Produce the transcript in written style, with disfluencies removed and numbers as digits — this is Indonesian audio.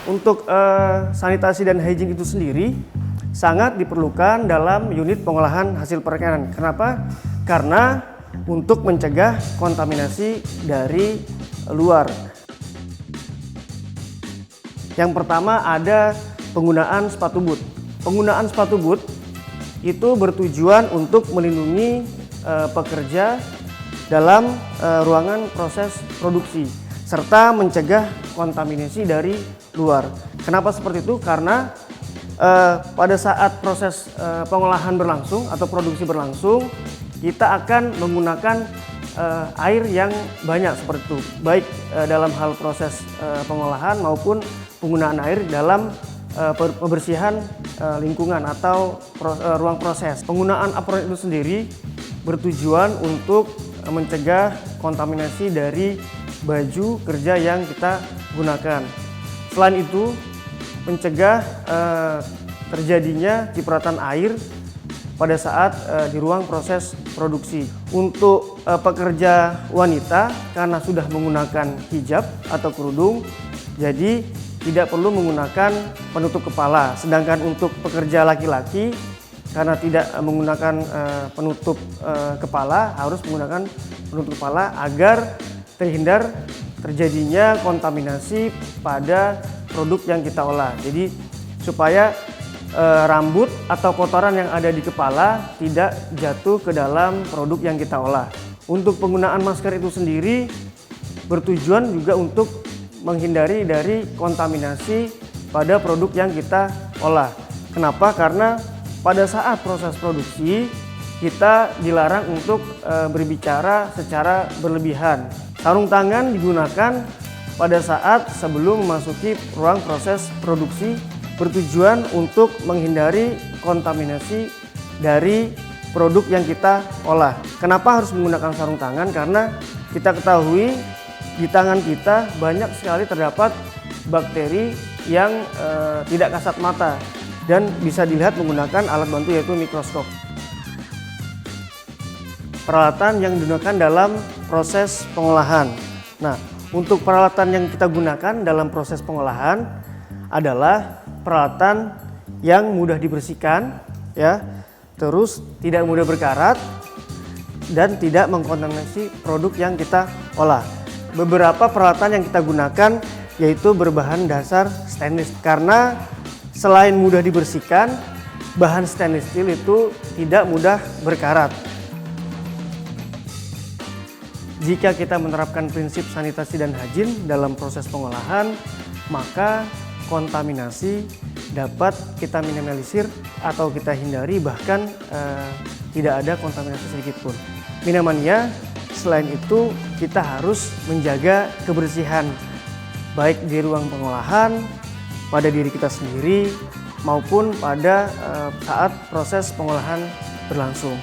Untuk sanitasi dan hygiene itu sendiri sangat diperlukan dalam unit pengolahan hasil perikanan. Kenapa? Karena untuk mencegah kontaminasi dari luar. Yang pertama ada penggunaan sepatu boot. Penggunaan sepatu boot itu bertujuan untuk melindungi pekerja dalam ruangan proses produksi serta mencegah kontaminasi dari luar. Kenapa seperti itu? Karena pada saat proses pengolahan berlangsung atau produksi berlangsung, kita akan menggunakan air yang banyak seperti itu, baik dalam hal proses pengolahan maupun penggunaan air dalam pembersihan lingkungan atau ruang proses. Penggunaan apron itu sendiri bertujuan untuk mencegah kontaminasi dari baju kerja yang kita gunakan. Selain itu, mencegah terjadinya cipratan air pada saat di ruang proses produksi. Untuk pekerja wanita, karena sudah menggunakan hijab atau kerudung, jadi tidak perlu menggunakan penutup kepala. Sedangkan untuk pekerja laki-laki, karena tidak menggunakan penutup kepala, harus menggunakan penutup kepala agar terhindar terjadinya kontaminasi pada produk yang kita olah. Jadi supaya rambut atau kotoran yang ada di kepala tidak jatuh ke dalam produk yang kita olah. Untuk penggunaan masker itu sendiri bertujuan juga untuk menghindari dari kontaminasi pada produk yang kita olah. Kenapa? Karena pada saat proses produksi kita dilarang untuk berbicara secara berlebihan. Sarung tangan digunakan pada saat sebelum memasuki ruang proses produksi bertujuan untuk menghindari kontaminasi dari produk yang kita olah. Kenapa harus menggunakan sarung tangan? Karena kita ketahui di tangan kita banyak sekali terdapat bakteri yang tidak kasat mata dan bisa dilihat menggunakan alat bantu yaitu mikroskop. Peralatan yang digunakan dalam proses pengolahan. Nah, untuk peralatan yang kita gunakan dalam proses pengolahan adalah peralatan yang mudah dibersihkan, ya, terus tidak mudah berkarat dan tidak mengkontaminasi produk yang kita olah. Beberapa peralatan yang kita gunakan yaitu berbahan dasar stainless, karena selain mudah dibersihkan, bahan stainless steel itu tidak mudah berkarat. Jika kita menerapkan prinsip sanitasi dan hygiene dalam proses pengolahan, maka kontaminasi dapat kita minimalisir atau kita hindari, bahkan tidak ada kontaminasi sedikit pun. Minimanya, selain itu kita harus menjaga kebersihan baik di ruang pengolahan, pada diri kita sendiri, maupun pada saat proses pengolahan berlangsung.